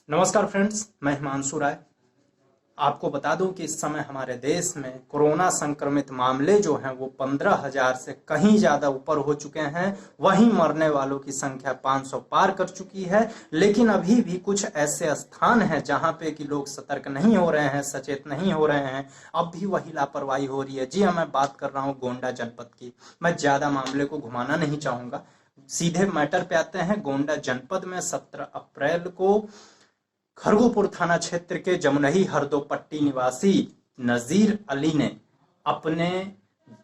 नमस्कार फ्रेंड्स, मैं हिमांशु राय। आपको बता दूं कि इस समय हमारे देश में कोरोना संक्रमित मामले जो हैं वो 15,000 से कहीं ज़्यादा ऊपर हो चुके हैं। वहीं मरने वालों की संख्या 500 पार कर चुकी है। लेकिन अभी भी कुछ ऐसे स्थान हैं जहां पे कि लोग सतर्क नहीं हो रहे हैं, सचेत नहीं हो रहे हैं। अब भी वही लापरवाही हो रही है। जी हाँ, मैं बात कर रहा हूँ गोंडा जनपद की। मैं ज़्यादा मामले को घुमाना नहीं चाहूँगा, सीधे मैटर पे आते हैं। गोंडा जनपद में 17 अप्रैल को खरगोपुर थाना क्षेत्र के जमुनही हरदोपट्टी निवासी नजीर अली ने अपने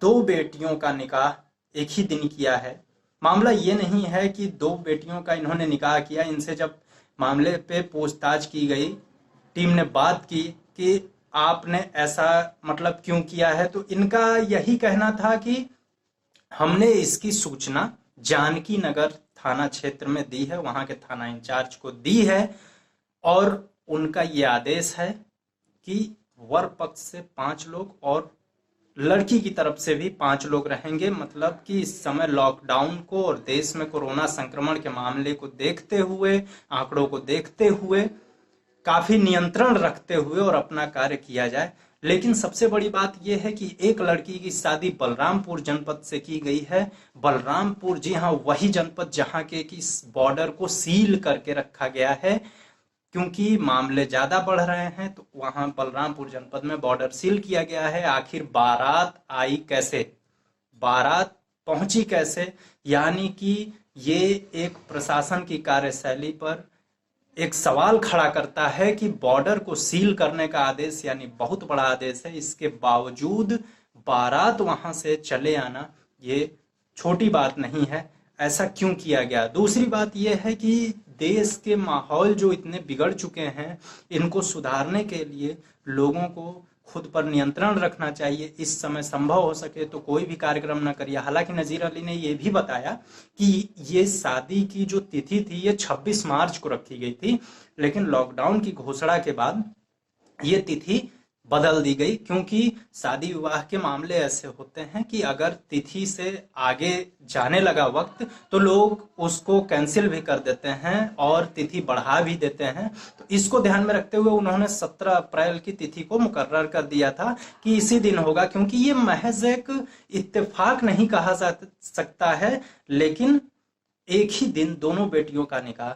दो बेटियों का निकाह एक ही दिन किया है। मामला ये नहीं है कि दो बेटियों का इन्होंने निकाह किया। इनसे जब मामले पे पूछताछ की गई, टीम ने बात की कि आपने ऐसा मतलब क्यों किया है, तो इनका यही कहना था कि हमने इसकी सूचना जानकी नगर थाना क्षेत्र में दी है, वहां के थाना इंचार्ज को दी है। और उनका ये आदेश है कि वर पक्ष से 5 लोग और लड़की की तरफ से भी 5 लोग रहेंगे। मतलब कि इस समय लॉकडाउन को और देश में कोरोना संक्रमण के मामले को देखते हुए, आंकड़ों को देखते हुए, काफी नियंत्रण रखते हुए और अपना कार्य किया जाए। लेकिन सबसे बड़ी बात यह है कि एक लड़की की शादी बलरामपुर जनपद से की गई है। बलरामपुर, जी हाँ, वही जनपद जहां के कि बॉर्डर को सील करके रखा गया है, क्योंकि मामले ज्यादा बढ़ रहे हैं। तो वहां बलरामपुर जनपद में बॉर्डर सील किया गया है। आखिर बारात आई कैसे, बारात पहुंची कैसे, यानी कि ये एक प्रशासन की कार्यशैली पर एक सवाल खड़ा करता है कि बॉर्डर को सील करने का आदेश, यानी बहुत बड़ा आदेश है, इसके बावजूद बारात वहां से चले आना ये छोटी बात नहीं है। ऐसा क्यों किया गया? दूसरी बात यह है कि देश के माहौल जो इतने बिगड़ चुके हैं, इनको सुधारने के लिए लोगों को खुद पर नियंत्रण रखना चाहिए। इस समय संभव हो सके तो कोई भी कार्यक्रम न करिए। हालांकि नजीर अली ने यह भी बताया कि ये शादी की जो तिथि थी ये 26 मार्च को रखी गई थी, लेकिन लॉकडाउन की घोषणा के बाद ये तिथि बदल दी गई, क्योंकि शादी विवाह के मामले ऐसे होते हैं कि अगर तिथि से आगे जाने लगा वक्त तो लोग उसको कैंसिल भी कर देते हैं और तिथि बढ़ा भी देते हैं। तो इसको ध्यान में रखते हुए उन्होंने 17 अप्रैल की तिथि को मुकर्रर कर दिया था कि इसी दिन होगा, क्योंकि ये महज एक इत्तेफाक नहीं कहा जा सकता है, लेकिन एक ही दिन दोनों बेटियों का निकाह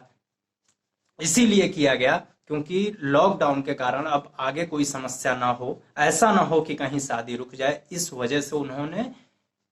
इसीलिए किया गया क्योंकि लॉकडाउन के कारण अब आगे कोई समस्या ना हो, ऐसा ना हो कि कहीं शादी रुक जाए। इस वजह से उन्होंने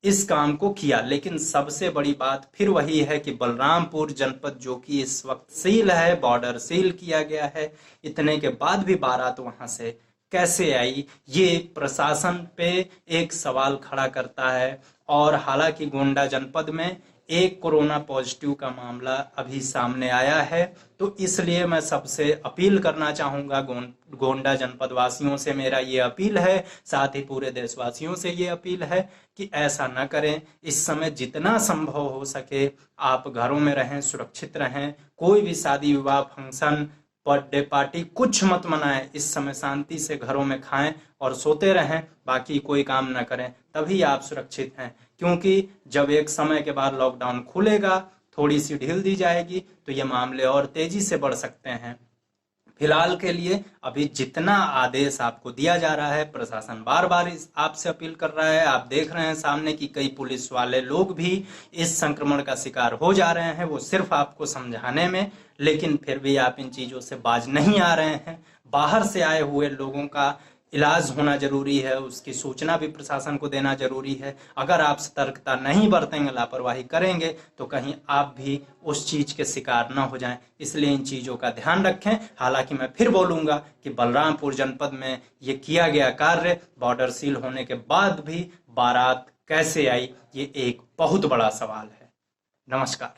इस काम को किया। लेकिन सबसे बड़ी बात फिर वही है कि बलरामपुर जनपद जो कि इस वक्त सील है, बॉर्डर सील किया गया है, इतने के बाद भी बारात वहां से कैसे आई, ये प्रशासन पे एक सवाल खड़ा करता है। और हालांकि गोंडा जनपद में एक कोरोना पॉजिटिव का मामला अभी सामने आया है, तो इसलिए मैं सबसे अपील करना चाहूंगा, गोंडा जनपद वासियों से मेरा ये अपील है, साथ ही पूरे देशवासियों से ये अपील है कि ऐसा न करें। इस समय जितना संभव हो सके आप घरों में रहें, सुरक्षित रहें। कोई भी शादी विवाह, फंक्शन, बर्थडे पार्टी कुछ मत मनाएं। इस समय शांति से घरों में खाएं और सोते रहें, बाकी कोई काम ना करें, तभी आप सुरक्षित हैं। क्योंकि जब एक समय के बाद लॉकडाउन खुलेगा, थोड़ी सी ढील दी जाएगी तो ये मामले और तेजी से बढ़ सकते हैं। फिलहाल के लिए अभी जितना आदेश आपको दिया जा रहा है, प्रशासन बार बार आपसे अपील कर रहा है। आप देख रहे हैं सामने कि कई पुलिस वाले लोग भी इस संक्रमण का शिकार हो जा रहे हैं, वो सिर्फ आपको समझाने में, लेकिन फिर भी आप इन चीजों से बाज नहीं आ रहे हैं। बाहर से आए हुए लोगों का इलाज होना जरूरी है, उसकी सूचना भी प्रशासन को देना जरूरी है। अगर आप सतर्कता नहीं बरतेंगे, लापरवाही करेंगे, तो कहीं आप भी उस चीज के शिकार न हो जाएं। इसलिए इन चीजों का ध्यान रखें। हालांकि मैं फिर बोलूंगा कि बलरामपुर जनपद में ये किया गया कार्य, बॉर्डर सील होने के बाद भी बारात कैसे आई, ये एक बहुत बड़ा सवाल है। नमस्कार।